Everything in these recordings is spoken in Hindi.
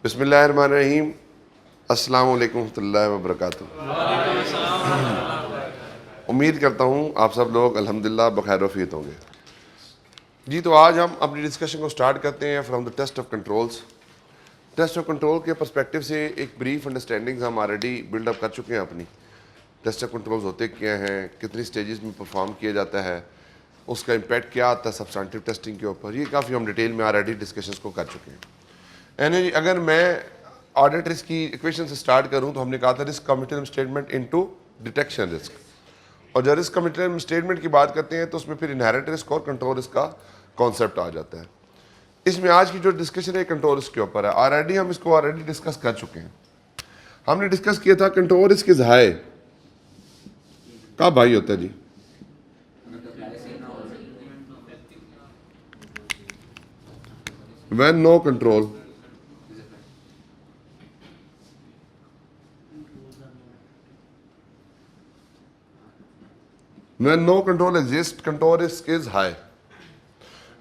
बिस्मिल्लाहिर्रहमानिर्रहीम। अस्सलामु अलैकुम रहमतुल्लाहि व बरकातुहू। उम्मीद करता हूँ आप सब लोग अल्हम्दुलिल्लाह बखैर वफ़ीयत होंगे। जी, तो आज हम अपनी डिस्कशन को स्टार्ट करते हैं from the test of controls. Test of control के पर्सपेक्टिव से एक ब्रीफ अंडरस्टैंडिंग हम ऑलरेडी बिल्डअप कर चुके हैं अपनी। टेस्ट ऑफ कंट्रोल्स होते क्या हैं, कितनी स्टेजेस में परफॉर्म किया जाता है, उसका इम्पैक्ट क्या आता है सब्सटेंटिव टेस्टिंग के ऊपर, ये काफ़ी हम डिटेल में ऑलरेडी डिस्कशंस को कर चुके हैं। यानी अगर मैं ऑडिट रिस्क की इक्वेशन से स्टार्ट करूं तो हमने कहा था risk committed statement into detection risk, और जब रिस्क कमिटेड स्टेटमेंट की बात करते हैं तो उसमें फिर इनहेरेंट रिस्क और कंट्रोल रिस्क का कॉन्सेप्ट आ जाता है। इसमें आज की जो डिस्कशन है कंट्रोल रिस्क के ऊपर है। ऑलरेडी हम इसको ऑलरेडी डिस्कस कर चुके हैं। हमने डिस्कस किया था कंट्रोल रिस्क इज हाई कब हाई होता है जी? When no control, when no control exists, control risk is high।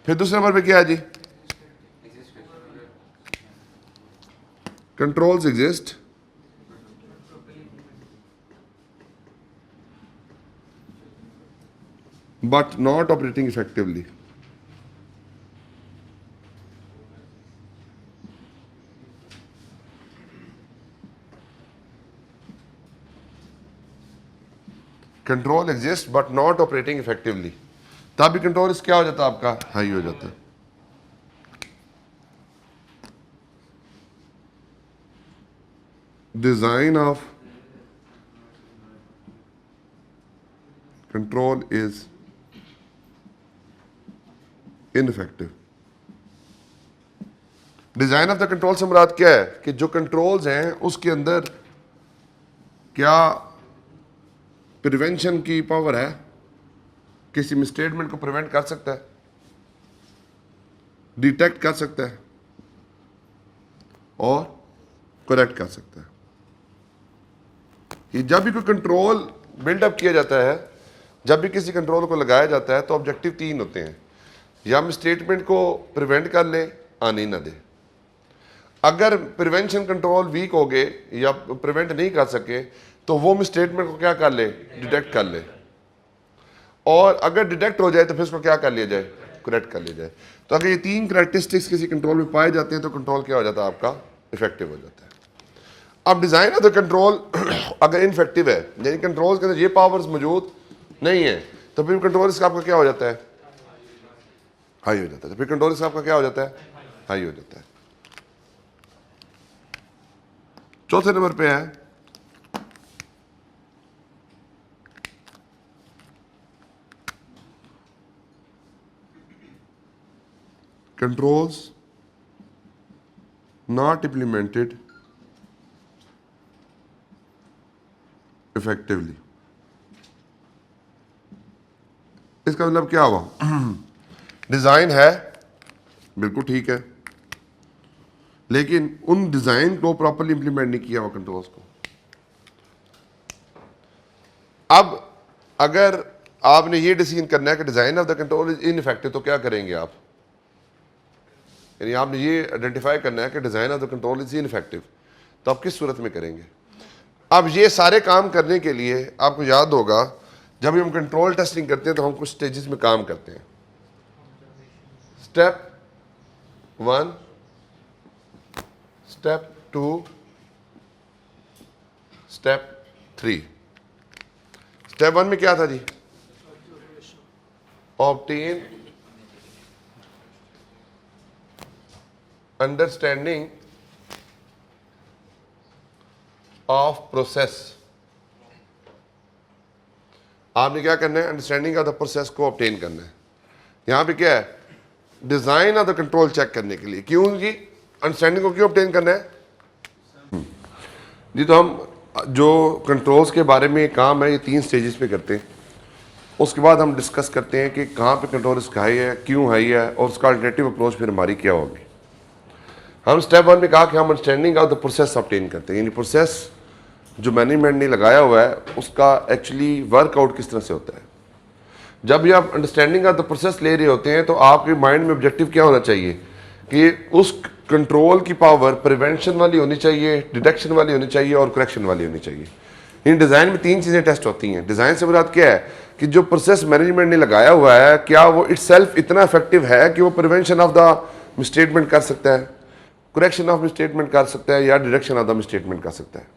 फिर दूसरे नंबर पे क्या है जी? Controls exist but not operating effectively. Control exist but not operating effectively, तब भी कंट्रोल रिस्क क्या हो जाता है आपका? हाई हो जाता है। Design of control is ineffective. Design of the control से मुराद क्या है कि जो कंट्रोल्स हैं उसके अंदर क्या प्रिवेंशन की पावर है, किसी मिसस्टेटमेंट को प्रिवेंट कर सकता है, डिटेक्ट कर सकता है और करेक्ट कर सकता है। कि जब भी कोई कंट्रोल बिल्डअप किया जाता है, जब भी किसी कंट्रोल को लगाया जाता है तो ऑब्जेक्टिव तीन होते हैं, या मिसस्टेटमेंट को प्रिवेंट कर ले, आने ना दे। अगर प्रिवेंशन कंट्रोल वीक हो गए या प्रिवेंट नहीं कर सके तो वो मिसस्टेटमेंट को क्या कर ले? डिटेक्ट कर ले, और अगर डिटेक्ट हो जाए तो फिर उसको क्या कर लिया जाए? करेक्ट कर लिया जाए। तो अगर ये तीन करैक्टरिस्टिक्स किसी कंट्रोल में पाए जाते हैं तो कंट्रोल क्या हो जाता है आपका? इफेक्टिव हो जाता है। अब डिजाइन ऑफ द कंट्रोल अगर इनफेक्टिव है, यानी कंट्रोल के अंदर ये पावर्स मौजूद नहीं है, तो फिर कंट्रोल रिस्क आपका क्या हो जाता है? हाई हो जाता है। तो फिर कंट्रोल रिस्क आपका क्या हो जाता है? हाई हो जाता है। चौथे नंबर पे है controls not implemented effectively। इसका मतलब क्या हुआ? डिजाइन है, बिल्कुल ठीक है, लेकिन उन डिजाइन को प्रॉपर्ली इंप्लीमेंट नहीं किया हुआ कंट्रोल्स को। अब अगर आपने ये डिसीजन करना है कि design of the control is ineffective, तो क्या करेंगे आप? यानी आपने ये आइडेंटिफाई करना है कि design of the control is ineffective, तो आप किस सूरत में करेंगे? अब ये सारे काम करने के लिए आपको याद होगा जब भी हम कंट्रोल टेस्टिंग करते हैं तो हम कुछ स्टेजेस में काम करते हैं। Step 1, step 2, step 3। स्टेप 1 में क्या था जी? Obtain understanding of process. आपने क्या करना है? अंडरस्टैंडिंग ऑफ द प्रोसेस को ऑब्टेन करना है। यहां पे क्या है? Design of the control check करने के लिए। क्यों जी? अंडरस्टैंडिंग को क्यों ऑब्टेन करना है जी? तो हम जो कंट्रोल्स के बारे में काम है ये 3 स्टेजेस पे करते हैं। उसके बाद हम डिस्कस करते हैं कि कहाँ पे कंट्रोल रिस्क हाई है, क्यों हाई है, और उसका अल्टरनेटिव अप्रोच फिर हमारी क्या होगी। हम स्टेप 1 में कहा कि हम understanding of the process obtain करते हैं, यानी प्रोसेस जो मैनेजमेंट ने लगाया हुआ है उसका एक्चुअली वर्कआउट किस तरह से होता है। जब भी आप अंडरस्टैंडिंग ऑफ द प्रोसेस ले रहे होते हैं तो आपके माइंड में ऑब्जेक्टिव क्या होना चाहिए कि उस कंट्रोल की पावर प्रिवेंशन वाली होनी चाहिए, डिटेक्शन वाली होनी चाहिए और करेक्शन वाली होनी चाहिए। इन डिज़ाइन में 3 चीज़ें टेस्ट होती हैं। डिज़ाइन से मुराद क्या है कि जो प्रोसेस मैनेजमेंट ने लगाया हुआ है क्या वो इटसेल्फ इतना इफेक्टिव है कि वो प्रिवेंशन ऑफ द मिसस्टेटमेंट कर सकता है, करेक्शन ऑफ मिसस्टेटमेंट कर सकता है या डिटेक्शन ऑफ द मिसस्टेटमेंट कर सकता है।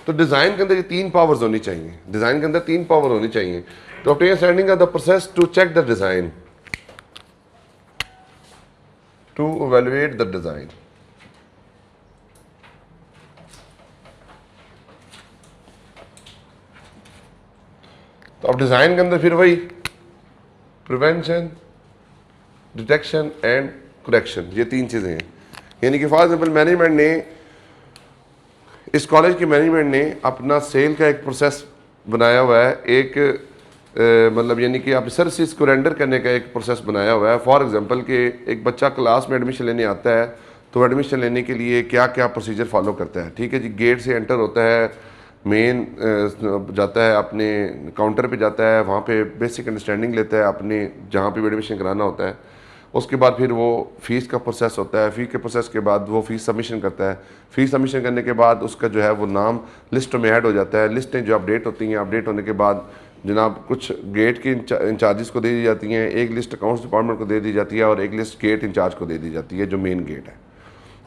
तो डिज़ाइन के अंदर ये 3 पावर्स होनी चाहिए। डिज़ाइन के अंदर 3 पावर होनी चाहिए to obtain understanding of the process, to check the design, to evaluate the design. तो अब डिज़ाइन के अंदर फिर वही प्रिवेंशन, डिटेक्शन एंड करेक्शन, ये 3 चीज़ें हैं। यानी कि फॉर एग्जाम्पल मैनेजमेंट ने, इस कॉलेज की मैनेजमेंट ने अपना सेल का एक प्रोसेस बनाया हुआ है, एक मतलब यानी कि आप सर्विसेज को रेंडर करने का एक प्रोसेस बनाया हुआ है। फॉर एग्जांपल कि एक बच्चा क्लास में एडमिशन लेने आता है तो एडमिशन लेने के लिए क्या क्या प्रोसीजर फॉलो करता है। ठीक है जी, गेट से एंटर होता है, मेन जाता है, अपने काउंटर पे जाता है, वहाँ पे बेसिक अंडरस्टैंडिंग लेता है अपने जहाँ पे भी एडमिशन कराना होता है। उसके बाद फिर वो फ़ीस का प्रोसेस होता है, फ़ीस के प्रोसेस के बाद वो फ़ीस सबमिशन करता है। फ़ीस सबमिशन करने के बाद उसका जो है वो नाम लिस्ट में ऐड हो जाता है। लिस्टें जो अपडेट होती हैं, अपडेट होने के बाद जनाब कुछ गेट के इंचार्जेस को दे दी जाती हैं, एक लिस्ट अकाउंट्स डिपार्टमेंट को दे दी जाती है और एक लिस्ट गेट इंचार्ज को दे दी जाती है जो मेन गेट है।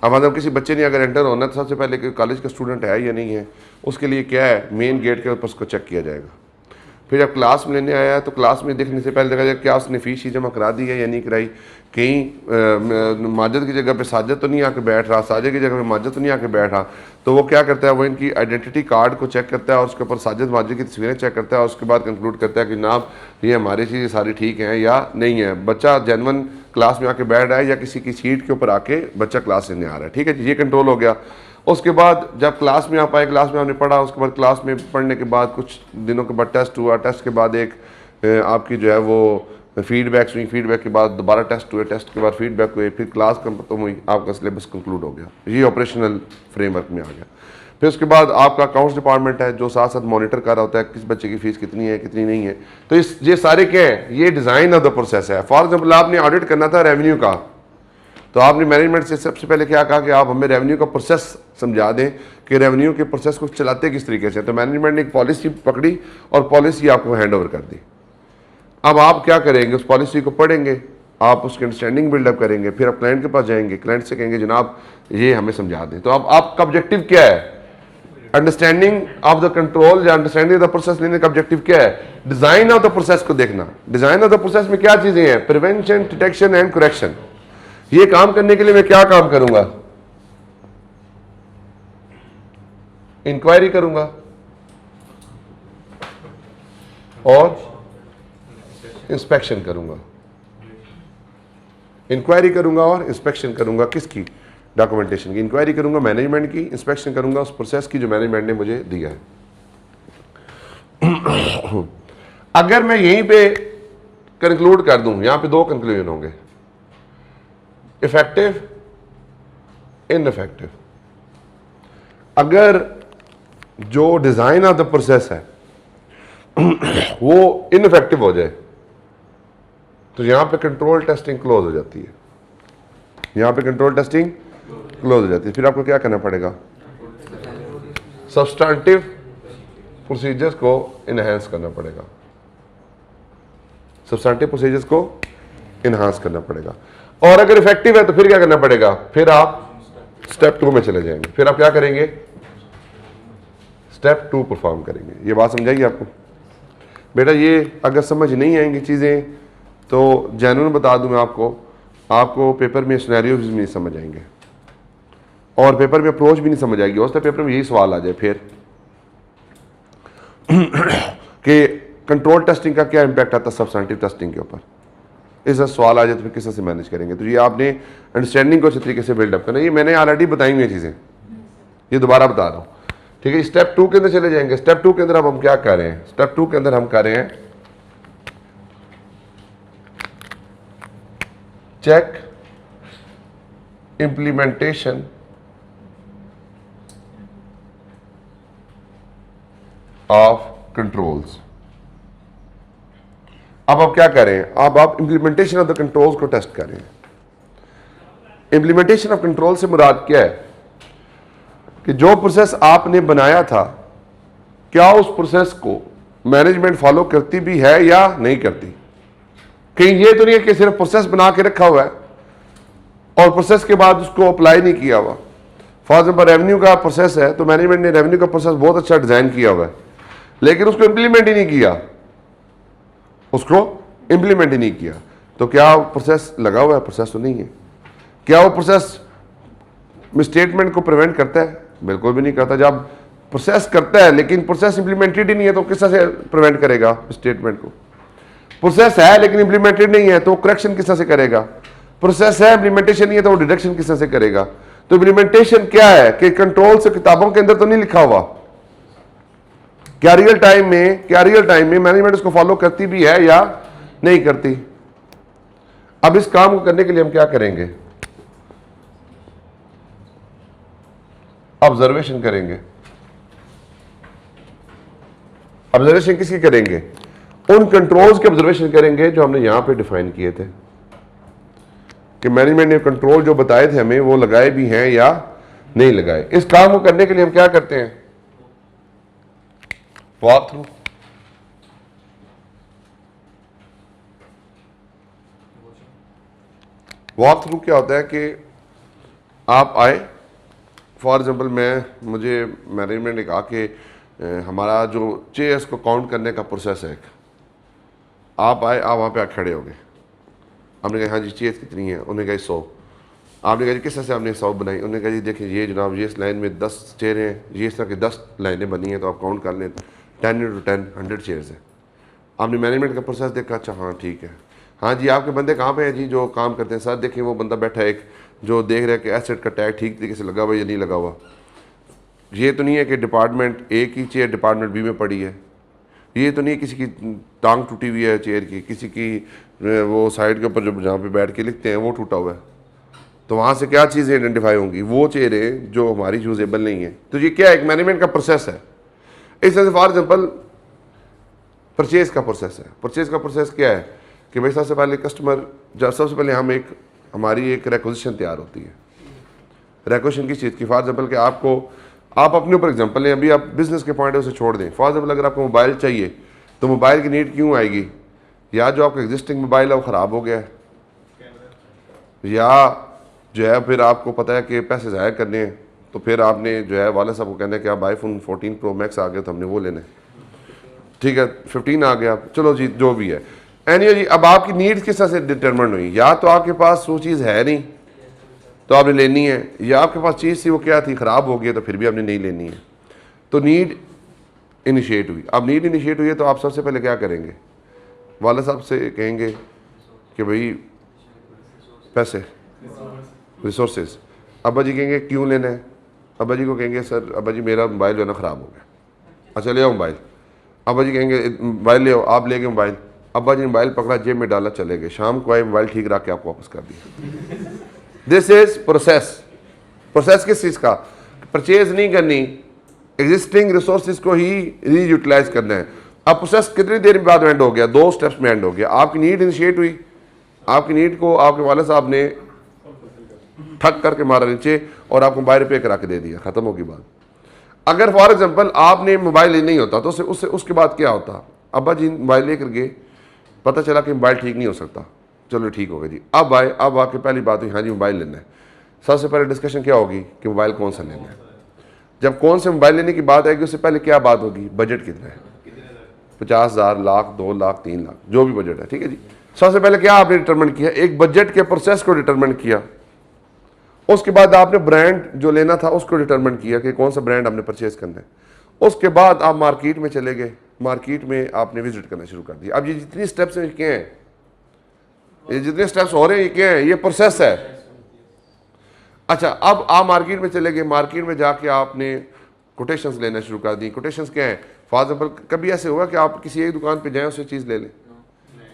अब मतलब किसी बच्चे ने अगर एंटर होना तो सबसे पहले कि कॉलेज का स्टूडेंट है या नहीं है, उसके लिए क्या है, मेन गेट के ऊपर उसको चेक किया जाएगा। फिर जब क्लास में लेने आया तो क्लास में देखने से पहले देखा जाए क्या उसने फ़ीस ही जमा करा दी है या नहीं कराई, कहीं माजद की जगह पे साजद तो नहीं आके बैठ रहा, साजद की जगह पे माजद तो नहीं आके बैठ रहा। तो वो क्या करता है, वो इनकी आइडेंटिटी कार्ड को चेक करता है और उसके ऊपर साजद माजद की तस्वीरें चेक करता है और उसके बाद कंक्लूड करता है कि जनाब ये हमारी चीज़ें सारी ठीक हैं या नहीं है, बच्चा जेन्युइन क्लास में आके बैठ रहा है या किसी की सीट के ऊपर आके बच्चा क्लास लेने आ रहा है। ठीक है, ये कंट्रोल हो गया। उसके बाद जब क्लास में आप आए, क्लास में आपने पढ़ा, उसके बाद क्लास में पढ़ने के बाद कुछ दिनों के बाद टेस्ट हुआ, टेस्ट के बाद एक आपकी जो है वो फीडबैक्स हुई, फीडबैक के बाद दोबारा टेस्ट हुए, टेस्ट के बाद फीडबैक हुए, फिर क्लास खत्म हुई, आपका सिलेबस कंक्लूड हो गया। ये ऑपरेशनल फ्रेमवर्क में आ गया। फिर उसके बाद आपका अकाउंट्स डिपार्टमेंट है जो साथ साथ मॉनिटर कर रहा होता है किस बच्चे की फ़ीस कितनी है कितनी नहीं है। तो ये सारे क्या है, ये डिज़ाइन ऑफ द प्रोसेस है। फॉर एग्जाम्पल आपने ऑडिट करना था रेवेन्यू का, तो आपने मैनेजमेंट से सबसे पहले क्या कहा कि आप हमें रेवेन्यू का प्रोसेस समझा दें कि रेवेन्यू के प्रोसेस को चलाते किस तरीके से। तो मैनेजमेंट ने एक पॉलिसी पकड़ी और पॉलिसी आपको हैंड ओवर कर दी। अब आप क्या करेंगे, उस पॉलिसी को पढ़ेंगे, आप उसकी अंडरस्टैंडिंग बिल्डअप करेंगे, फिर आप क्लाइंट के पास जाएंगे, क्लाइंट से कहेंगे जनाब ये हमें समझा दें। तो अब आपका ऑब्जेक्टिव क्या है, अंडरस्टैंडिंग ऑफ द कंट्रोल या अंडरस्टैंडिंग ऑफ द प्रोसेस लेने का ऑब्जेक्टिव क्या है, डिजाइन ऑफ द प्रोसेस को देखना। डिजाइन ऑफ द प्रोसेस में क्या चीजें हैं, प्रिवेंशन, डिटेक्शन एंड करेक्शन। ये काम करने के लिए मैं क्या काम करूंगा, इंक्वायरी करूंगा और इंस्पेक्शन करूंगा। इंक्वायरी करूंगा और इंस्पेक्शन करूंगा किसकी, डॉक्यूमेंटेशन की। इंक्वायरी करूंगा मैनेजमेंट की, इंस्पेक्शन करूंगा उस प्रोसेस की जो मैनेजमेंट ने मुझे दिया है। अगर मैं यहीं पे कंक्लूड कर दूं, यहां पे 2 कंक्लूजन होंगे, इफेक्टिव, इनइफेक्टिव। अगर जो डिजाइन ऑफ द प्रोसेस है वो इनइफेक्टिव हो जाए तो यहां पे कंट्रोल टेस्टिंग क्लोज हो जाती है, यहां पे कंट्रोल टेस्टिंग क्लोज हो जाती है। फिर आपको क्या करना पड़ेगा, सब्सटेंटिव प्रोसीजर्स को इनहेंस करना पड़ेगा, सब्सटेंटिव प्रोसीजर्स को इनहांस करना पड़ेगा। और अगर इफेक्टिव है तो फिर क्या करना पड़ेगा, फिर आप स्टेप 2 में चले जाएंगे। फिर आप क्या करेंगे, स्टेप 2 परफॉर्म करेंगे। ये बात समझाइए आपको बेटा। ये अगर समझ नहीं आएंगी चीज़ें तो जेन्युइन बता दूं मैं आपको पेपर में सिनेरियो भी नहीं समझ आएंगे और पेपर में अप्रोच भी नहीं समझ आएगी। हो सकता है पेपर में यही सवाल आ जाए फिर कि कंट्रोल टेस्टिंग का क्या इंपैक्ट आता है सब्सटेंटिव टेस्टिंग के ऊपर। इसका सवाल आ जाए तो फिर किस तरह से मैनेज करेंगे। तो ये आपने अंडरस्टैंडिंग को अच्छे तरीके से बिल्डअप करना। ये मैंने ऑलरेडी बताई हुई चीज़ें, ये दोबारा बता रहा हूँ। ठीक है, स्टेप 2 के अंदर चले जाएंगे। स्टेप 2 के अंदर अब हम क्या कर रहे हैं, स्टेप 2 के अंदर हम कर रहे हैं चेक इंप्लीमेंटेशन ऑफ कंट्रोल्स। अब आप क्या करें, अब आप इंप्लीमेंटेशन ऑफ द कंट्रोल्स को टेस्ट करें। इम्प्लीमेंटेशन ऑफ कंट्रोल से मुराद क्या है कि जो प्रोसेस आपने बनाया था, क्या उस प्रोसेस को मैनेजमेंट फॉलो करती भी है या नहीं करती। कहीं ये तो नहीं है कि सिर्फ प्रोसेस बना के रखा हुआ है और प्रोसेस के बाद उसको अप्लाई नहीं किया हुआ। फॉर एग्जाम्पल रेवेन्यू का प्रोसेस है तो मैनेजमेंट ने रेवेन्यू का प्रोसेस बहुत अच्छा डिजाइन किया हुआ है, लेकिन उसको इंप्लीमेंट ही नहीं किया, उसको इंप्लीमेंट ही नहीं किया। तो क्या प्रोसेस लगा हुआ है? प्रोसेस तो नहीं है। क्या वो प्रोसेस मिसस्टेटमेंट को प्रिवेंट करता है? बिल्कुल भी नहीं करता। जब प्रोसेस करता है लेकिन प्रोसेस इंप्लीमेंटेड ही नहीं है तो किस तरह से प्रिवेंट करेगा स्टेटमेंट को? प्रोसेस है लेकिन इंप्लीमेंटेड नहीं है तो करेक्शन किस तरह से करेगा? प्रोसेस है, इंप्लीमेंटेशन नहीं है तो वो डिडक्शन किस तरह से करेगा? तो इंप्लीमेंटेशन क्या है कि कंट्रोल से किताबों के अंदर तो नहीं लिखा हुआ, क्या रियल टाइम में मैनेजमेंट उसको फॉलो करती भी है या नहीं करती। अब इस काम को करने के लिए हम क्या करेंगे? ऑब्जर्वेशन करेंगे। ऑब्जर्वेशन किसकी करेंगे? उन कंट्रोल्स के ऑब्जर्वेशन करेंगे जो हमने यहां पे डिफाइन किए थे कि मैनेजमेंट ने कंट्रोल जो बताए थे हमें वो लगाए भी हैं या नहीं लगाए। इस काम को करने के लिए हम क्या करते हैं? Walk through. वॉक थ्रू क्या होता है कि आप आए, फॉर एग्जाम्पल मुझे मैनेजमेंट ने कहा कि हमारा जो चेयर्स को काउंट करने का प्रोसेस है, आप आए, आप वहाँ पे खड़े हो गए, हमने कहा हाँ जी चेयर्स कितनी है? उन्होंने कहा 100। आपने कहा जी किस तरह से आपने 100 बनाई? उन्होंने कहा जी देखिए ये जनाब ये इस लाइन में 10 चेयर हैं, ये इस तरह की 10 लाइनें बनी हैं तो आप काउंट कर लें 10 × 10 100 चेयर्स है। आपने मैनेजमेंट का प्रोसेस देखा, अच्छा हाँ ठीक है, हाँ जी आपके बंदे कहाँ पे हैं जी जो काम करते हैं? सर देखिए वो बंदा बैठा है एक जो देख रहा है कि एसेट का टैग ठीक तरीके से लगा हुआ या नहीं लगा हुआ। ये तो नहीं है कि डिपार्टमेंट ए की चेयर डिपार्टमेंट बी में पड़ी है, ये तो नहीं है किसी की टांग टूटी हुई है चेयर की, किसी की वो साइड के ऊपर जो जहाँ पे बैठ के लिखते हैं वो टूटा हुआ है, तो वहाँ से क्या चीज़ें आइडेंटिफाई होंगी? वो चेयरें जो हमारी यूजेबल नहीं है। तो ये क्या है? एक मैनेजमेंट का प्रोसेस है। इस तरह से फॉर एग्जाम्पल परचेज का प्रोसेस है। परचेज का प्रोसेस क्या है कि भाई सबसे पहले कस्टमर, जब सबसे पहले हमारी एक रिक्वेजिशन तैयार होती है। रिक्वेजिशन की चीज़ की, फॉर एग्जाम्पल कि आप अपने ऊपर एग्जाम्पल लें, अभी आप बिजनेस के पॉइंट से छोड़ दें। फॉर एग्जाम्पल अगर आपको मोबाइल चाहिए तो मोबाइल की नीड क्यों आएगी? या जो आपका एग्जिस्टिंग मोबाइल है वो ख़राब हो गया है, या जो है फिर आपको पता है कि पैसे ज़ाया करने हैं तो फिर आपने जो है वाले साहब को कहना है कि आप आईफोन 14 प्रो मैक्स आ गया तो हमने वो लेना है, ठीक है 15 आ गया, चलो जी जो भी है। एनीवे जी अब आपकी नीड्स किस तरह से डिटरमिन हुई? या तो आपके पास वो चीज़ है नहीं तो आपने लेनी है, या आपके पास चीज़ थी वो क्या थी ख़राब हो गई तो फिर भी आपने नहीं लेनी है। तो नीड इनिशिएट हुई। अब नीड इनिशिएट हुई है तो आप सबसे पहले क्या करेंगे? वाले साहब से कहेंगे कि भाई पैसे, रिसोर्सेज। अब्बा जी कहेंगे क्यों लेना है? अब्बा जी को कहेंगे सर अब्बा जी मेरा मोबाइल जो है ना ख़राब हो गया। अच्छा ले आओ मोबाइल। अब्बा जी कहेंगे मोबाइल ले आओ, आप ले गए मोबाइल। अब्बा जी मोबाइल पकड़ा, जेब में डाला, चले गए। शाम को आए मोबाइल ठीक रख के आपको वापस कर दिया। This is process. प्रोसेस किस चीज़ का? परचेज नहीं करनी, एग्जिस्टिंग रिसोर्सेज को ही रीयूटिलाइज करना है। अब प्रोसेस कितनी देर बाद एंड हो गया? 2 स्टेप्स में एंड हो गया। आपकी नीड इनिशिएट हुई, आपकी नीड को आपके वाले साहब ने ठक करके मारा नीचे और आपको मोबाइल पे करा के दे दिया, खत्म होगी बात। अगर फॉर एग्जांपल आपने मोबाइल ले नहीं होता तो उसके बाद क्या होता? अब्बा जी मोबाइल लेकर गए, पता चला कि मोबाइल ठीक नहीं हो सकता, चलो ठीक हो गया जी। अब आके पहली बात हुई हाँ जी मोबाइल लेना है। सबसे पहले डिस्कशन क्या होगी कि मोबाइल कौन सा लेना है। जब कौन से मोबाइल लेने की बात आएगी उससे पहले क्या बात होगी? बजट कितना है? 50,000, लाख, 2 लाख, 3 लाख, जो भी बजट है, ठीक है जी। सबसे पहले क्या आपने डिटरमिन किया? एक बजट के प्रोसेस को डिटरमिन किया। उसके बाद आपने ब्रांड जो लेना था उसको डिटरमिन किया कि कौन सा ब्रांड आपने परचेज करना है। उसके बाद आप मार्केट में चले गए, मार्केट में आपने विजिट करना शुरू कर दिया। अब ये जितनी स्टेप्स हैं क्या हैं? ये जितने स्टेप्स हो रहे हैं ये क्या है? ये प्रोसेस है। अच्छा अब आप मार्केट में चले गए, मार्केट में जाके आपने कोटेशंस लेना शुरू कर दी। कोटेशंस क्या है? फॉर एग्जाम्पल कभी ऐसे होगा कि आप किसी एक दुकान पे जाएं उससे चीज़ ले लें?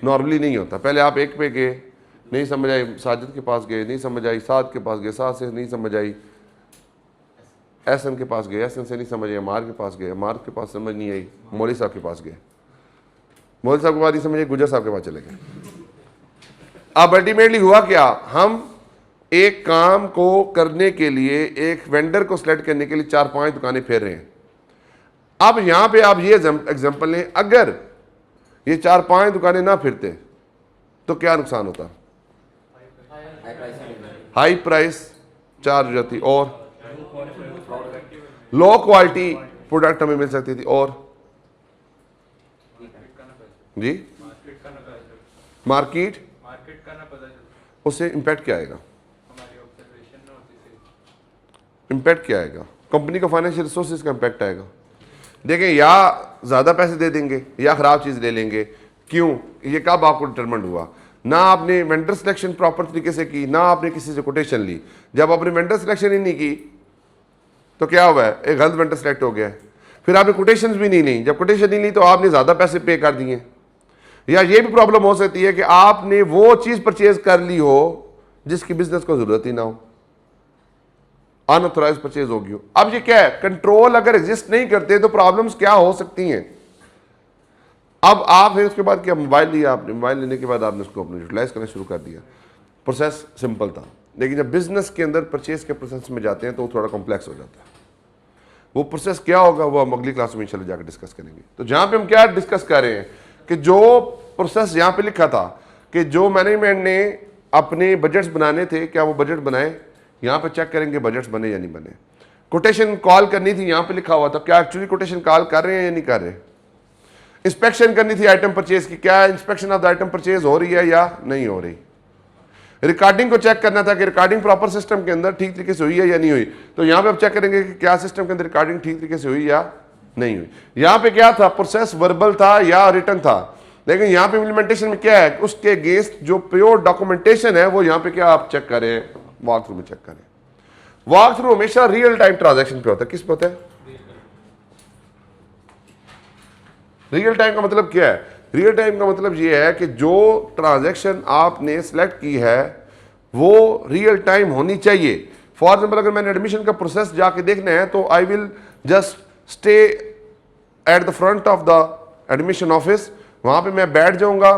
नॉर्मली नहीं होता। पहले आप एक पे गए, नहीं समझ आई, साजिद के पास गए, नहीं समझ आई, साद के पास गए, साद से नहीं समझ आई, एहसन के पास गए, एहसन से नहीं समझ आई, अमार के पास गए, अमार के पास समझ नहीं आई, मौलवी साहब के पास गए, मौलवी साहब के बाद नहीं समझ आई, गुजर साहब के पास चले गए। अब अल्टीमेटली हुआ क्या? हम एक काम को करने के लिए एक वेंडर को सिलेक्ट करने के लिए 4-5 दुकानें फेर रहे हैं। अब यहां पे आप ये एग्जांपल लें, अगर ये 4-5 दुकानें ना फिरते तो क्या नुकसान होता? हाई प्राइस चार्ज हो जाती और लो क्वालिटी प्रोडक्ट हमें मिल सकती थी और जी मार्केट उससे इंपैक्ट क्या आएगा? इंपैक्ट क्या आएगा? कंपनी का फाइनेंशियल रिसोर्सेज का इंपैक्ट आएगा। देखें, या ज़्यादा पैसे दे देंगे या ख़राब चीज़ ले लेंगे। क्यों? ये कब आपको डिटरमिनेट हुआ? ना आपने वेंडर सिलेक्शन प्रॉपर तरीके से की, ना आपने किसी से कोटेशन ली। जब आपने वेंडर सिलेक्शन ही नहीं की तो क्या हुआ है? एक गलत वेंडर सेलेक्ट हो गया है। फिर आपने कोटेशन भी नहीं ली। जब कोटेशन नहीं ली तो आपने ज़्यादा पैसे पे कर दिए। या ये भी प्रॉब्लम हो सकती है कि आपने वो चीज़ परचेज कर ली हो जिसकी बिजनेस को ज़रूरत ही ना हो, अनऑथराइज परचेज होगी हो। अब ये क्या है? कंट्रोल अगर एग्जिस्ट नहीं करते तो प्रॉब्लम्स क्या हो सकती हैं? अब आप फिर उसके बाद क्या, मोबाइल लिया आपने, मोबाइल लेने के बाद आपने उसको अपने यूटिलाइज करना शुरू कर दिया। प्रोसेस सिंपल था, लेकिन जब बिजनेस के अंदर परचेज के प्रोसेस में जाते हैं तो वो थोड़ा कॉम्प्लेक्स हो जाता है। वो प्रोसेस क्या होगा वो हम अगली क्लास में इंशाल्लाह जाकर डिस्कस करेंगे। तो जहां पे हम क्या डिस्कस कर रहे हैं कि जो प्रोसेस यहाँ पे लिखा था कि जो मैनेजमेंट ने अपने बजट्स बनाने थे, क्या वो बजट बनाए? यहाँ पे चेक करेंगे बजट्स बने या नहीं बने। कोटेशन कॉल करनी थी, यहाँ पे लिखा हुआ था, क्या एक्चुअली कोटेशन कॉल कर रहे हैं या नहीं कर रहे? इंस्पेक्शन करनी थी आइटम परचेज की, क्या inspection of the item purchase हो रही है या नहीं हो रही? रिकॉर्डिंग को चेक करना था कि रिकॉर्डिंग प्रॉपर सिस्टम के अंदर ठीक तरीके से हुई है या नहीं हुई। तो यहाँ पे आप चेक करेंगे कि क्या सिस्टम के अंदर रिकॉर्डिंग ठीक तरीके से हुई या नहीं हुई। यहाँ पे क्या था? प्रोसेस वर्बल था या रिटन था। लेकिन यहाँ पे इम्प्लीमेंटेशन में क्या है? उसके अगेंस्ट जो प्योर डॉक्यूमेंटेशन है वो यहाँ पे क्या आप चेक करें, वॉक थ्रू में चेक करें। वॉक थ्रू हमेशा रियल टाइम ट्रांजैक्शन पे होता है। किस पे होता है? रियल टाइम का मतलब क्या है? रियल टाइम का मतलब ये है कि जो ट्रांजैक्शन आपने सेलेक्ट की है वो रियल टाइम होनी चाहिए। फॉर एग्जाम्पल, अगर मैंने एडमिशन का प्रोसेस जाके देखना है तो I will just stay at the front of the admission office, वहां पे मैं बैठ जाऊंगा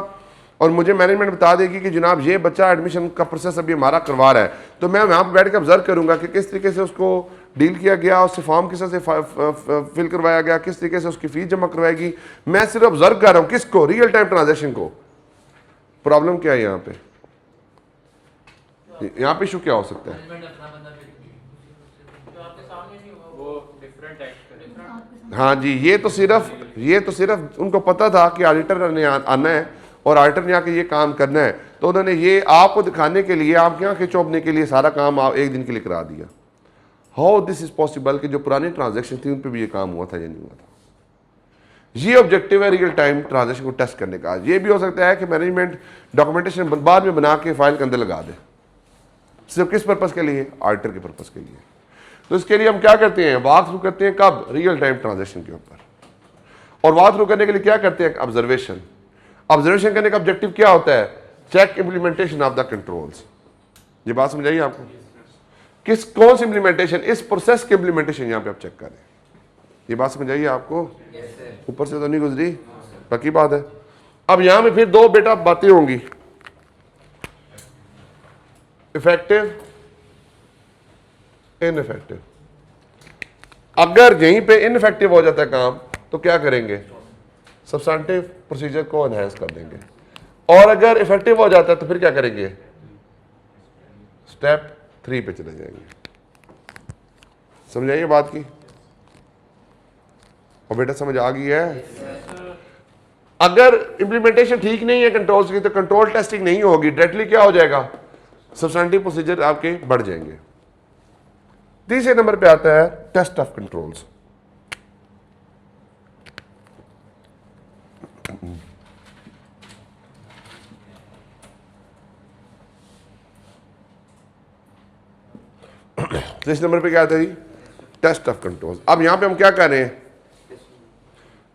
और मुझे मैनेजमेंट बता देगी कि जनाब ये बच्चा एडमिशन का प्रोसेस अभी हमारा करवा रहा है। तो मैं वहां पे बैठ कर ऑब्जर्व करूंगा कि किस तरीके से उसको डील किया गया, उससे फॉर्म किस तरह से फिल करवाया गया, किस तरीके से उसकी फीस जमा करवाएगी। मैं सिर्फ ऑब्जर्व कर रहा हूं किसको? रियल टाइम ट्रांजेक्शन को। प्रॉब्लम क्या है यहाँ पे? यहाँ पे इशू क्या हो सकता है? हाँ जी, ये तो सिर्फ उनको पता था कि ऑडिटर ने आना है और ऑडिटर ने आके ये काम करना है, तो उन्होंने ये आपको दिखाने के लिए, आपकी आंखें चौंकने के लिए सारा काम एक दिन के लिए करा दिया। हाउ दिस इज पॉसिबल कि जो पुरानी ट्रांजैक्शन थी उन पे भी ये काम हुआ था या नहीं हुआ था? ये ऑब्जेक्टिव है रियल टाइम ट्रांजैक्शन को टेस्ट करने का। ये भी हो सकता है कि मैनेजमेंट डॉक्यूमेंटेशन बाद में बना के फाइल के अंदर लगा दे, सिर्फ किस पर्पज के लिए? ऑडिटर के पर्पज के लिए। तो इसके लिए हम क्या करते हैं? वॉक थ्रू करते हैं। कब? रियल टाइम ट्रांजैक्शन के ऊपर। और वॉक थ्रू करने के लिए क्या करते हैं? ऑब्जर्वेशन। ऑब्जर्वेशन करने का ऑब्जेक्टिव क्या होता है? Check implementation of the controls. ये बात समझ आई आपको? कौन सी इंप्लीमेंटेशन? इस प्रोसेस की इंप्लीमेंटेशन यहां पे आप चेक करें। ये बात समझ आई आपको? ऊपर से तो नहीं गुजरी? पक्की बात है। अब यहां में फिर दो बेटा बातें होंगी, इफेक्टिव, इनइफेक्टिव। अगर यहीं पे इनइफेक्टिव हो जाता है काम तो क्या करेंगे? सब्सटेंटिव प्रोसीजर को एनहांस कर देंगे। और अगर इफेक्टिव हो जाता है तो फिर क्या करेंगे? स्टेप 3 पे चले जाएंगे। समझ आइए बात की? और बेटा समझ आ गई है? अगर इंप्लीमेंटेशन ठीक नहीं है कंट्रोल्स की तो कंट्रोल टेस्टिंग नहीं होगी, डायरेक्टली क्या हो जाएगा? सब्सटेंटिव प्रोसीजर आपके बढ़ जाएंगे। तीसरे नंबर पे आता है टेस्ट ऑफ कंट्रोल्स। तीसरे नंबर पे क्या आता है जी? Test of controls. अब यहां पे हम क्या कर रहे हैं?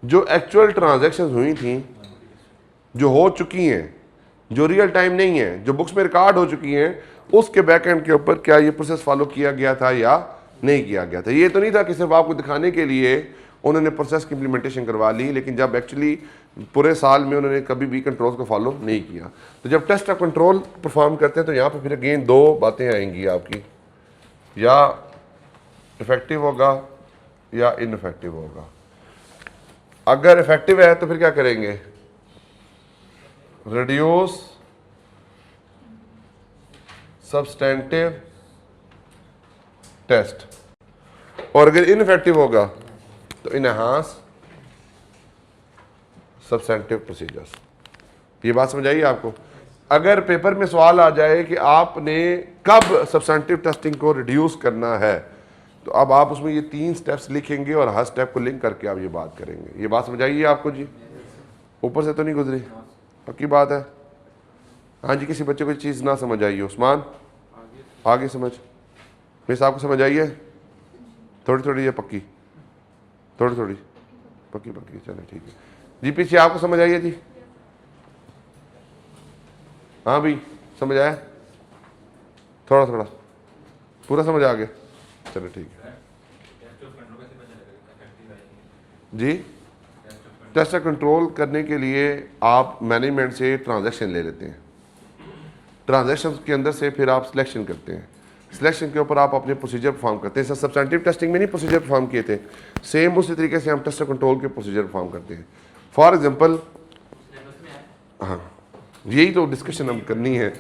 जो एक्चुअल ट्रांजैक्शंस हुई थी, जो हो चुकी हैं, जो रियल टाइम नहीं है, जो बुक्स में रिकॉर्ड हो चुकी हैं, उसके बैक एंड के ऊपर क्या ये प्रोसेस फॉलो किया गया था या नहीं किया गया था। ये तो नहीं था कि सिर्फ आपको दिखाने के लिए उन्होंने प्रोसेस की इम्प्लीमेंटेशन करवा ली, लेकिन जब एक्चुअली पूरे साल में उन्होंने कभी भी कंट्रोल्स को फॉलो नहीं किया। तो जब टेस्ट ऑफ कंट्रोल परफॉर्म करते हैं तो यहाँ पर फिर अगेन दो बातें आएंगी आपकी, या इफेक्टिव होगा या इनफेक्टिव होगा। अगर इफेक्टिव है तो फिर क्या करेंगे, रिड्यूस सब्सटेंटिव टेस्ट, और अगर इनफेक्टिव होगा तो इनहांस सब्सटेंटिव प्रोसीजर्स। ये बात समझ आई आपको? अगर पेपर में सवाल आ जाए कि आपने कब सब्सटेंटिव टेस्टिंग को रिड्यूस करना है, तो अब आप उसमें ये 3 स्टेप्स लिखेंगे और हर स्टेप को लिंक करके आप ये बात करेंगे। ये बात समझ आइए आपको जी? ऊपर से तो नहीं गुजरी? पक्की बात है? हाँ जी, किसी बच्चे को चीज़ ना समझ आई हो, उस्मान आगे समझ, मिस आपको समझ आई है? थोड़ी थोड़ी या पक्की? थोड़ी थोड़ी पक्की पक्की, चलो ठीक है जी। पीछे आपको समझ आई है जी? हाँ भी समझ आया? थोड़ा थोड़ा, पूरा समझ आ गया? चलो ठीक है जी। टेस्ट कंट्रोल करने के लिए आप मैनेजमेंट से ट्रांजैक्शन ले लेते हैं, ट्रांजैक्शन के अंदर से फिर आप सिलेक्शन करते हैं, सिलेक्शन के ऊपर आप अपने प्रोसीजर परफॉर्म करते हैं। सब्सटेंटिव टेस्टिंग में नहीं प्रोसीजर परफॉर्म किए थे, सेम उसी तरीके से हम टेस्ट कंट्रोल के प्रोसीजर परफॉर्म करते हैं। फॉर एग्जांपल, हाँ यही तो डिस्कशन हम करनी है।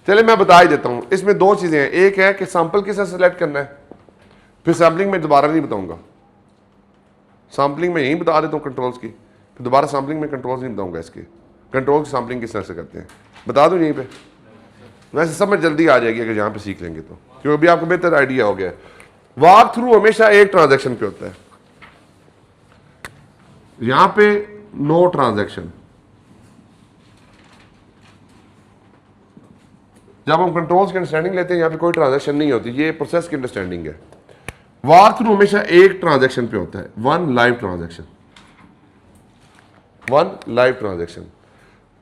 चले मैं बता ही देता हूँ। इसमें 2 चीज़ें हैं, एक है कि सैंपल किसे सेलेक्ट करना है, फिर सैम्पलिंग में दोबारा नहीं बताऊँगा, सैम्पलिंग में यही बता देता हूँ कंट्रोल्स की, फिर दोबारा सैम्पलिंग में कंट्रोल्स नहीं बताऊँगा। इसके कंट्रोल की सैम्पलिंग किस तरह से करते हैं बता दूँ यहीं पे, वैसे समझ जल्दी आ जाएगी अगर यहाँ पे सीख लेंगे तो, क्योंकि अभी आपको बेहतर आइडिया हो गया। वॉक थ्रू हमेशा एक ट्रांजैक्शन पे होता है, यहाँ पे नो ट्रांजैक्शन। जब हम कंट्रोल्स की अंडरस्टैंडिंग लेते हैं यहाँ पे कोई ट्रांजैक्शन नहीं होती, ये प्रोसेस की अंडरस्टैंडिंग है। वॉक थ्रू हमेशा एक ट्रांजैक्शन पे होता है, one live transaction, one live transaction.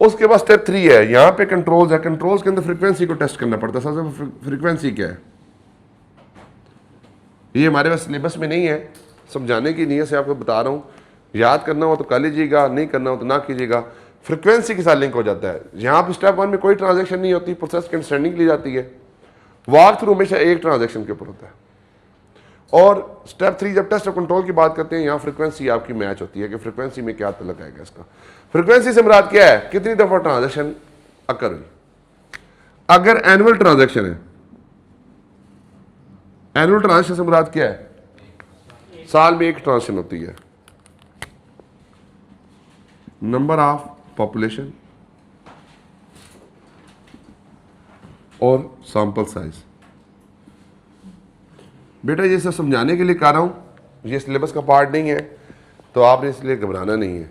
उसके बाद स्टेप 3 है, यहां पे कंट्रोल्स है, कंट्रोल्स के अंदर फ्रीक्वेंसी को टेस्ट करना पड़ता है। सबसे फ्रीक्वेंसी क्या है, ये हमारे पास सिलेबस में नहीं है, समझाने की नीयत से आपको बता रहा हूं। याद करना हो तो कर लीजिएगा, नहीं करना हो तो ना कीजिएगा। फ्रीक्वेंसी के साथ लिंक हो जाता है। यहां पे स्टेप 1 में कोई ट्रांजैक्शन नहीं होती, प्रोसेस की अंडरस्टैंडिंग ली जाती है। वॉक थ्रू हमेशा एक ट्रांजैक्शन के ऊपर होता है। और स्टेप 3 जब टेस्ट ऑफ कंट्रोल की बात करते हैं, यहाँ फ्रीक्वेंसी आपकी मैच होती है कि फ्रीक्वेंसी में क्या तलक आएगा इसका। फ्रीक्वेंसी से मुराद क्या है, कितनी दफा ट्रांजैक्शन अकर हुई। अगर एनुअल ट्रांजैक्शन है, एनुअल ट्रांजैक्शन से मुराद क्या है, साल में एक ट्रांजैक्शन होती है। नंबर ऑफ पॉपुलेशन और सैंपल साइज। बेटा ये सब समझाने के लिए कह रहा हूं, ये सिलेबस का पार्ट नहीं है, तो आपने इसलिए घबराना नहीं है।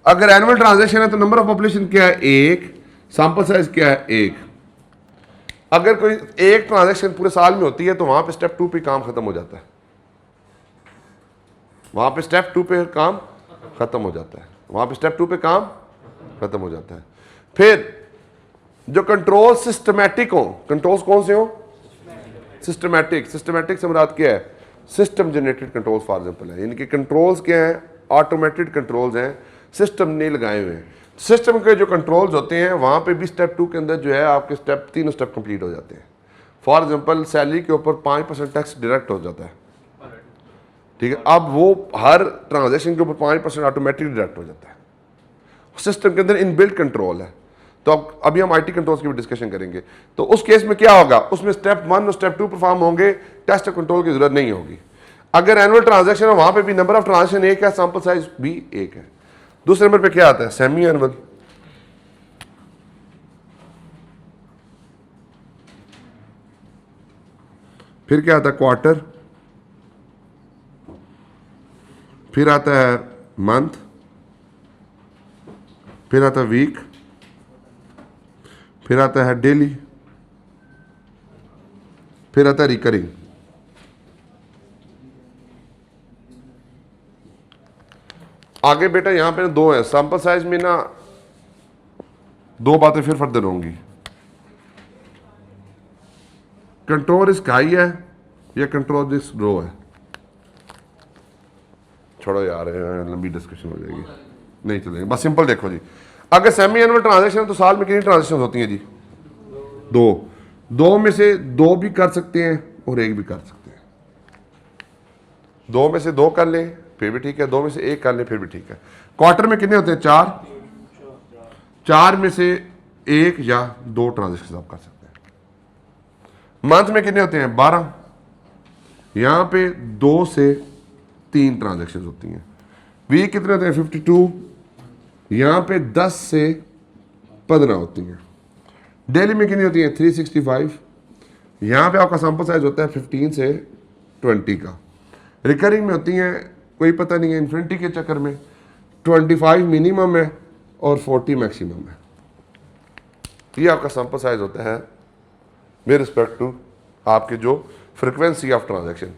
अगर एनुअल ट्रांजैक्शन है तो नंबर ऑफ पॉपुलेशन क्या है, 1, सैंपल साइज क्या है, 1। अगर कोई एक ट्रांजैक्शन पूरे साल में होती है तो वहां पे स्टेप 2 पे काम खत्म हो जाता है, वहां पे स्टेप 2 पे काम खत्म हो जाता है, वहां पे स्टेप 2 पे काम खत्म हो जाता है। फिर जो कंट्रोल सिस्टमैटिक हो, कंट्रोल्स कौन से हो, सिस्टमैटिक। सिस्टमैटिक से मुराद क्या है, system generated controls for example है, यानी कि कंट्रोल्स क्या हैं, ऑटोमेटेड कंट्रोल्स हैं, सिस्टम ने लगाए हुए हैं। सिस्टम के जो कंट्रोल्स होते हैं वहां पे भी स्टेप 2 के अंदर जो है आपके स्टेप 3 स्टेप कंप्लीट हो जाते हैं। फॉर एग्जांपल सैलरी के ऊपर 5% टैक्स डायरेक्ट हो जाता है, ठीक है। अब वो हर ट्रांजैक्शन के ऊपर 5% ऑटोमेटिक डायरेक्ट हो जाता है। सिस्टम के अंदर इनबिल्ट कंट्रोल है। तो अब अभी हम आईटी कंट्रोल्स की भी डिस्कशन करेंगे। तो उस केस में क्या होगा, उसमें स्टेप 1 और स्टेप 2 परफॉर्म होंगे, टेस्ट कंट्रोल की जरूरत नहीं होगी। अगर एनुअल ट्रांजैक्शन है वहां पे भी नंबर ऑफ ट्रांजैक्शन 1 है, सैंपल साइज भी 1 है। दूसरे नंबर पे क्या आता है, सेमी एनुअल। फिर क्या आता है, क्वार्टर। फिर आता है मंथ। फिर आता है वीक। फिर आता है डेली। फिर आता है रिकरिंग। आगे बेटा यहां पे 2 है, सैंपल साइज में ना 2 बातें फिर फर्दर होंगी। कंट्रोल रिस्क हाई है या कंट्रोल रिस्क लो है, छोड़ो यार, लंबी डिस्कशन हो जाएगी, नहीं चलेगी, बस सिंपल देखो जी। अगर सेमी एनुअल ट्रांजैक्शन है तो साल में कितनी ट्रांजैक्शन होती हैं जी? 2 में से 2 भी कर सकते हैं और 1 भी कर सकते हैं। 2 में से 2 कर लें फिर भी ठीक है, 2 में से 1 कर लें फिर भी ठीक है। क्वार्टर में कितने होते हैं? 4 में से 1 या 2 ट्रांजैक्शन आप कर सकते हैं। मंथ में कितने होते हैं? 12। यहां पे 2 से 3 ट्रांजैक्शन होती हैं। वीक कितने होते हैं? 52। यहां पे 10 से 15 होती हैं। डेली में कितनी होती हैं? 365। यहां पे आपका सैंपल साइज होता है 15 से 20 का। रिकरिंग में होती हैं कोई पता नहीं है, इन्फिनिटी के चक्कर में 25 मिनिमम है और 40 मैक्सिमम है। ये आपका सैंपल साइज होता है विद रिस्पेक्ट टू आपके जो फ्रिक्वेंसी ऑफ ट्रांजैक्शन।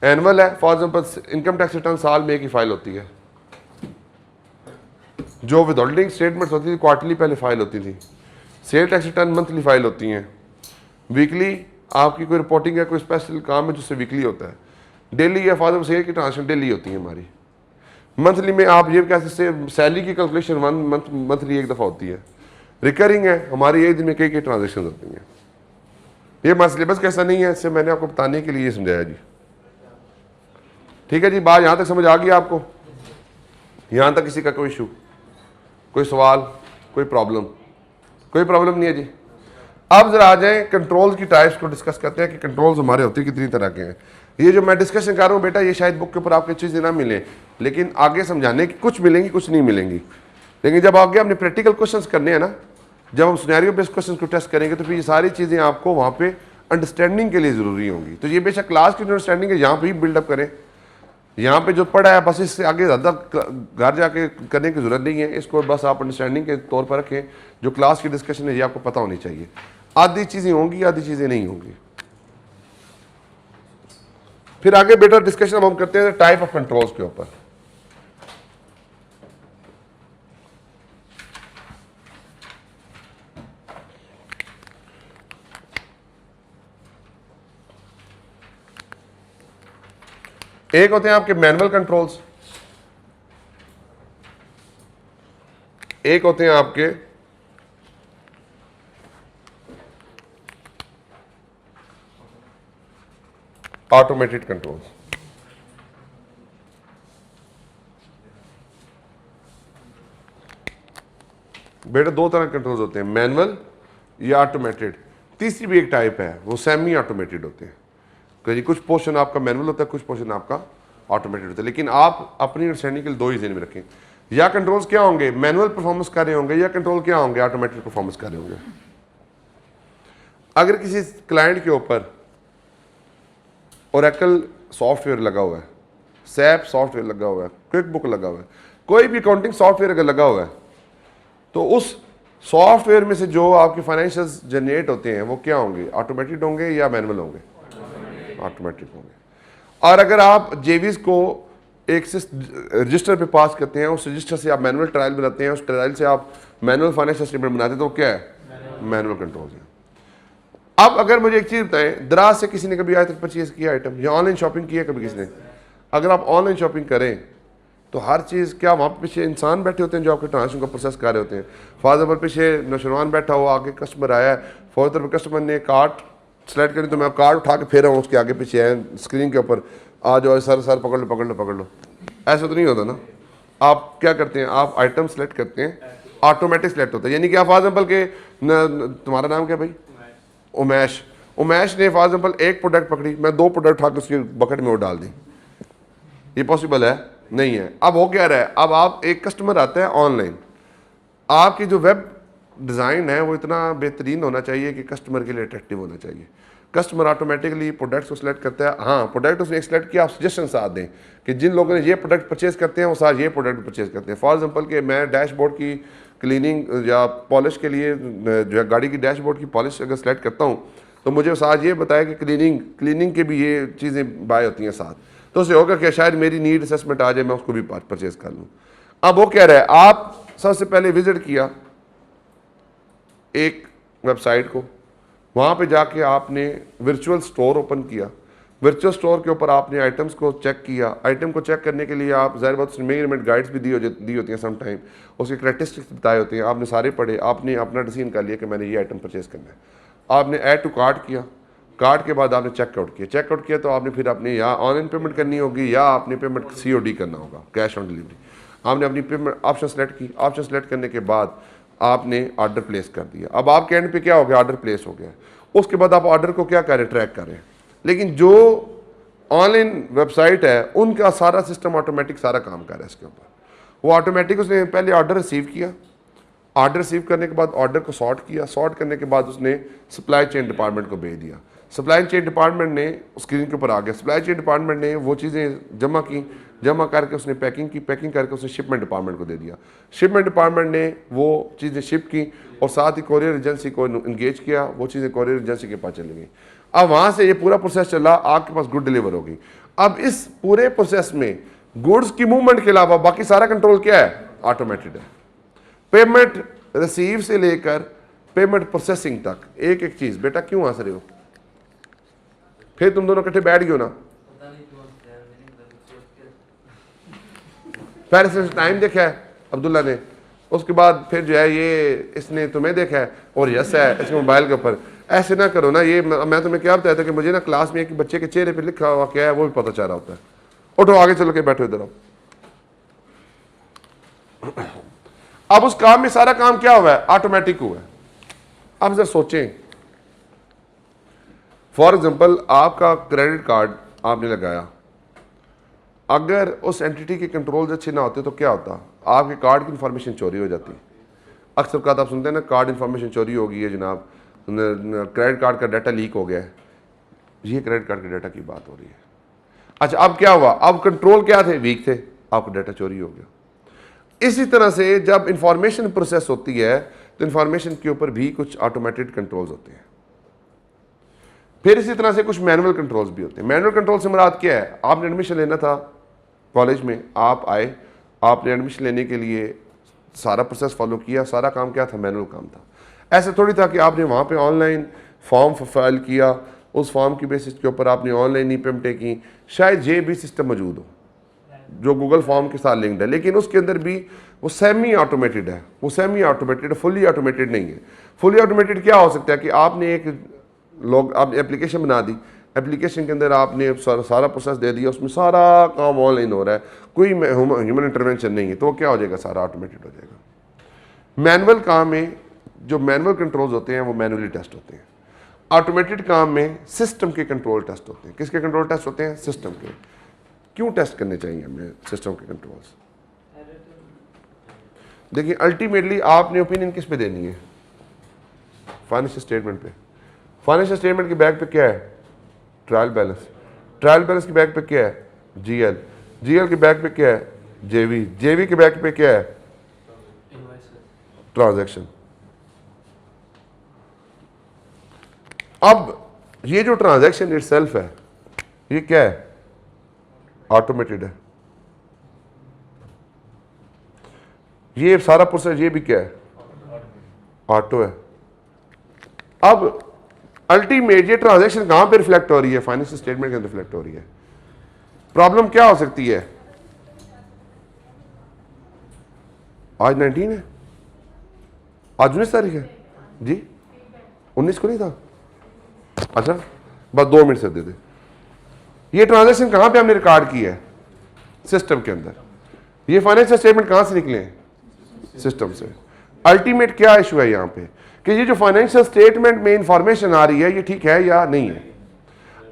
एनुअल है, for example income tax return साल में एक ही फाइल होती है। जो विदहोल्डिंग स्टेटमेंट्स होती थी क्वार्टरली पहले फाइल होती थी। Sale tax return monthly file होती हैं। वीकली आपकी कोई रिपोर्टिंग है, कोई स्पेशल काम है जिससे वीकली होता है। डेली या फॉर एग्जांपल सेल की ट्रांजेक्शन डेली होती है हमारी। मंथली में आप ये कह सकते हैं सैलरी की कैलकुलेशन मंथली एक दफ़ा होती है। रिकरिंग है हमारी एक दिन में कई ट्रांजेक्शन होती हैं। ये हमारा सिलेबस कैसा नहीं है, इससे मैंने आपको बताने के लिए समझाया जी। ठीक है जी, बात यहाँ तक समझ आ गई आपको? यहाँ तक किसी का कोई इशू, कोई सवाल, कोई प्रॉब्लम? कोई प्रॉब्लम नहीं है जी। अब जरा आ जाए कंट्रोल्स की टाइप्स को डिस्कस करते हैं कि कंट्रोल्स हमारे होते हैं कितनी तरह के हैं। ये जो मैं डिस्कशन कर रहा हूँ बेटा, ये शायद बुक के ऊपर आपको चीज़ें ना मिले, लेकिन आगे समझाने की कुछ मिलेंगी कुछ नहीं मिलेंगी। लेकिन जब आगे हमने प्रैक्टिकल क्वेश्चंस करने हैं ना, जब हम सिनेरियो बेस्ड क्वेश्चन को टेस्ट करेंगे तो फिर ये सारी चीज़ें आपको वहाँ पे अंडरस्टैंडिंग के लिए ज़रूरी होंगी। तो ये बेशक क्लास की जो अंडरस्टैंडिंग है यहाँ पे ही बिल्डअप करें। यहाँ पे जो पढ़ा है बस इससे आगे ज़्यादा घर जाके करने की ज़रूरत नहीं है। इसको बस आप अंडरस्टैंडिंग के तौर पर रखें। जो क्लास की डिस्कशन है ये आपको पता होनी चाहिए। आधी चीज़ें होंगी, आधी चीज़ें नहीं होंगी। फिर आगे बेटा डिस्कशन हम करते हैं टाइप ऑफ कंट्रोल्स के ऊपर। एक होते हैं आपके मैनुअल कंट्रोल्स, एक होते हैं आपके ऑटोमेटेड कंट्रोल्स। बेटा 2 तरह के कंट्रोल्स होते हैं, मैनुअल या ऑटोमेटेड। तीसरी भी एक टाइप है, वो सेमी ऑटोमेटेड होते हैं। कहीं कुछ पोर्शन आपका मैनुअल होता है, कुछ पोर्शन आपका ऑटोमेटेड होता है। लेकिन आप अपनी अंडरस्टैंडिंग के लिए 2 ही ज़हन में रखें, या कंट्रोल्स क्या होंगे? मैनुअल परफॉर्मेंस कर रहे होंगे, या कंट्रोल क्या होंगे? ऑटोमेटेड परफॉर्मेंस कर रहे होंगे। अगर किसी क्लाइंट के ऊपर ओरेकल सॉफ्टवेयर लगा हुआ है, सैप सॉफ्टवेयर लगा हुआ है, क्विक बुक लगा हुआ है, कोई भी अकाउंटिंग सॉफ्टवेयर अगर लगा हुआ है, तो उस सॉफ्टवेयर में से जो आपके फाइनेंशियल्स जनरेट होते हैं वो क्या होंगे? ऑटोमेटेड होंगे या मैनुअल होंगे? ऑटोमेटिक होंगे। और अगर आप जेवीज को एक रजिस्टर पे पास करते हैं, उस रजिस्टर से आप मैनुअल ट्रायल बनाते हैं, उस ट्रायल से आप मैनुअल फाइनेंशियल स्टेटमेंट बनाते हैं, तो क्या है? मैनुअल कंट्रोल है। अब अगर मुझे एक चीज़ बताएं, दराज से किसी ने कभी आज तक परचेज किया आइटम, या ऑनलाइन शॉपिंग की है कभी किसी ने? अगर आप ऑनलाइन शॉपिंग करें तो हर चीज़ क्या वहाँ पे पीछे इंसान बैठे होते हैं जो आपके ट्रांजेक्शन को प्रोसेस कर रहे होते हैं? फॉर एग्जाम्पल पीछे नौजवान बैठा हुआ, आगे कस्टमर आया है, फॉर कस्टमर ने कार्ड सेलेक्ट करी तो मैं कार्ड उठा के फेर रहा हूँ उसके आगे पीछे है स्क्रीन के ऊपर, आ जाओ सर सर पकड़ लो पकड़ लो पकड़ लो। ऐसा तो नहीं होता ना। आप क्या करते हैं? आप आइटम सेलेक्ट करते हैं, ऑटोमेटिक सेलेक्ट होता है। यानी कि आप फॉर एग्जाम्पल के तुम्हारा नाम क्या भाई? उमेश। उमेश ने फॉर एग्जाम्पल एक प्रोडक्ट पकड़ी, मैं 2 प्रोडक्ट उठा के उसकी बकेट में वो डाल दी। ये पॉसिबल है? नहीं है। अब हो क्या रहा है? अब आप एक कस्टमर आता है ऑनलाइन, आपकी जो वेब डिज़ाइन है वो इतना बेहतरीन होना चाहिए कि कस्टमर के लिए अट्रैक्टिव होना चाहिए। कस्टमर ऑटोमेटिकली प्रोडक्ट्स को सिलेक्ट करता है। हाँ, प्रोडक्ट उसने सिलेक्ट किया, आप सजेशन साथ दें कि जिन लोगों ने ये प्रोडक्ट परचेज करते हैं वो साथ ये प्रोडक्ट परचेज करते हैं। फॉर एग्जांपल कि मैं डैशबोर्ड की क्लीनिंग या पॉलिश के लिए जो है गाड़ी की डैशबोर्ड की पॉलिश अगर सेलेक्ट करता हूँ तो मुझे साथ ये बताया कि क्लीनिंग के भी ये चीज़ें बाय होती हैं साथ, तो उससे होगा कि शायद मेरी नीड असेसमेंट आ जाए, मैं उसको भी परचेज कर लूँ। अब वो कह रहा है आप सबसे पहले विजिट किया एक वेबसाइट को, वहाँ पे जाके आपने वर्चुअल स्टोर ओपन किया, वर्चुअल स्टोर के ऊपर आपने आइटम्स को चेक किया, आइटम को चेक करने के लिए आप ज़ाहिर बात मेजरमेंट गाइड्स भी दी होती हैं सम टाइम, उसके करैक्टरिस्टिक्स बताए होते हैं, आपने सारे पढ़े, आपने अपना डिसीजन कर लिया कि मैंने ये आइटम परचेज करना है। आपने ऐड टू कार्ट किया, कार्ट के बाद आपने चेकआउट किया, चेकआउट किया तो आपने फिर अपनी या ऑनलाइन पेमेंट करनी होगी या आपने पेमेंट COD करना होगा, कैश ऑन डिलीवरी। आपने अपनी पेमेंट ऑप्शन सेलेक्ट की, ऑप्शन सेलेक्ट करने के बाद आपने ऑर्डर प्लेस कर दिया। अब आपके एंड पे क्या हो गया, ऑर्डर प्लेस हो गया। उसके बाद आप ऑर्डर को क्या करें, ट्रैक करें। लेकिन जो ऑनलाइन वेबसाइट है उनका सारा सिस्टम ऑटोमेटिक सारा काम कर रहा है इसके ऊपर। वो ऑटोमेटिक उसने पहले ऑर्डर रिसीव किया, ऑर्डर रिसीव करने के बाद ऑर्डर को सॉर्ट किया, सॉर्ट करने के बाद उसने सप्लाई चेन डिपार्टमेंट को भेज दिया। सप्लाई चेन डिपार्टमेंट ने स्क्रीन के ऊपर आ गया, सप्लाई चेन डिपार्टमेंट ने वो चीज़ें जमा की, जमा करके उसने पैकिंग की, पैकिंग करके उसने शिपमेंट डिपार्टमेंट को दे दिया। शिपमेंट डिपार्टमेंट ने वो चीज़ें शिप की और साथ ही कोरियर एजेंसी को इंगेज किया, वो चीज़ें कोरियर एजेंसी के पास चली गई। अब वहाँ से ये पूरा प्रोसेस चला, आपके पास गुड डिलीवर होगी। अब इस पूरे प्रोसेस में गुड्स की मूवमेंट के अलावा बाकी सारा कंट्रोल क्या है, ऑटोमेटेड है। पेमेंट रिसीव से लेकर पेमेंट प्रोसेसिंग तक एक एक चीज़। बेटा क्यों हंस रहे हो, फिर तुम दोनों इकट्ठे बैठ गए हो ना, पहले से टाइम देखा है अब्दुल्ला ने, उसके बाद फिर जो है ये इसने तुम्हें देखा है और यस है इसके मोबाइल के ऊपर। ऐसे ना करो ना, ये मैं तुम्हें क्या बताया था कि मुझे ना क्लास में एक बच्चे के चेहरे पे लिखा हुआ क्या है वो भी पता चल रहा होता है। उठो आगे चलो के बैठो इधर आओ। अब उस काम में सारा काम क्या हुआ है, ऑटोमेटिक हुआ है। अब जरा सोचें, फॉर एग्जांपल आपका क्रेडिट कार्ड आपने लगाया, अगर उस एंटिटी के कंट्रोल्स अच्छे ना होते तो क्या होता, आपके कार्ड की इंफॉर्मेशन चोरी हो जाती। अक्सर का आप सुनते हैं ना, कार्ड इंफॉर्मेशन चोरी हो गई है जनाब, क्रेडिट कार्ड का डाटा लीक हो गया है। ये क्रेडिट कार्ड के डाटा की बात हो रही है। अच्छा अब क्या हुआ, अब कंट्रोल क्या थे, वीक थे, आपका डाटा चोरी हो गया। इसी तरह से जब इंफॉर्मेशन प्रोसेस होती है तो इंफॉर्मेशन के ऊपर भी कुछ ऑटोमेटेड कंट्रोल्स होते हैं। फिर इसी तरह से कुछ मैनुअल कंट्रोल्स भी होते हैं। मैनुअल कंट्रोल से मुराद क्या है, आपने एडमिशन लेना था कॉलेज में, आप आए, आपने एडमिशन लेने के लिए सारा प्रोसेस फॉलो किया, सारा काम क्या था, मैनुअल काम था। ऐसा थोड़ी था कि आपने वहाँ पे ऑनलाइन फॉर्म फाइल किया, उस फॉर्म की बेसिस के ऊपर आपने ऑनलाइन ई-पेमेंटें की। शायद ये भी सिस्टम मौजूद हो जो गूगल फॉर्म के साथ लिंक्ड है, लेकिन उसके अंदर भी वो सेमी ऑटोमेटेड है, वो सेमी ऑटोमेटेड, फुली ऑटोमेटेड नहीं है। फुली ऑटोमेटेड क्या हो सकता है कि आपने एक आपने एप्लीकेशन बना दी, एप्लीकेशन के अंदर आपने सारा प्रोसेस दे दिया, उसमें सारा काम ऑनलाइन हो रहा है, कोई ह्यूमन इंटरवेंशन नहीं है, तो क्या हो जाएगा, सारा ऑटोमेटेड हो जाएगा। मैनुअल काम में जो मैनुअल कंट्रोल्स होते हैं वो मैनुअली टेस्ट होते हैं। ऑटोमेटेड काम में सिस्टम के कंट्रोल टेस्ट होते हैं। किसके कंट्रोल टेस्ट होते हैं, सिस्टम के। क्यों टेस्ट करने चाहिए हमें सिस्टम के कंट्रोल्स? देखिए अल्टीमेटली आपने ओपिनियन किस पे देनी है, फाइनेंशियल स्टेटमेंट पे। फाइनेंशियल स्टेटमेंट के बैक पे क्या है, ट्रायल बैलेंस। ट्रायल बैलेंस के बैक पे क्या है, GL। GL के बैक पे क्या है, JV। JV के बैक पे क्या है, ट्रांजैक्शन। अब ये जो ट्रांजैक्शन इटसेल्फ है ये क्या है, ऑटोमेटेड है। ये सारा प्रोसेस ये भी क्या है, ऑटो है। अब अल्टीमेट ये ट्रांजैक्शन कहां पे रिफ्लेक्ट हो रही है, फाइनेंशियल स्टेटमेंट के अंदर रिफ्लेक्ट हो रही है। प्रॉब्लम क्या हो सकती है, आज 19 है, आज 19 तारीख है जी, 19 को नहीं था, अच्छा बस 2 मिनट से दे दे। ये ट्रांजैक्शन कहां पे हमने रिकॉर्ड की है, सिस्टम के अंदर। ये फाइनेंशियल स्टेटमेंट कहां से निकले हैं, सिस्टम से। अल्टीमेट क्या इशू है यहां पे कि ये जो फाइनेंशियल स्टेटमेंट में इंफॉर्मेशन आ रही है ये ठीक है या नहीं है।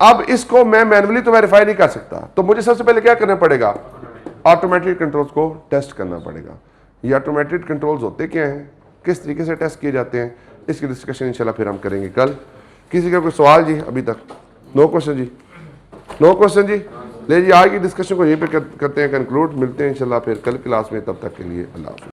अब इसको मैं मैन्युअली तो वेरीफाई नहीं कर सकता, तो मुझे सबसे पहले क्या करना पड़ेगा, ऑटोमेटेड कंट्रोल्स को टेस्ट करना पड़ेगा। ये ऑटोमेटेड कंट्रोल्स होते क्या हैं, किस तरीके से टेस्ट किए जाते हैं, इसकी डिस्कशन इंशाल्लाह फिर हम करेंगे कल। किसी का कोई सवाल जी अभी तक? नो क्वेश्चन जी, नो क्वेश्चन जी। ले जी आज की डिस्कशन को यहीं पे करते हैं कंक्लूड। मिलते हैं इंशाल्लाह फिर कल क्लास में, तब तक के लिए अल्लाह हाफ़िज़।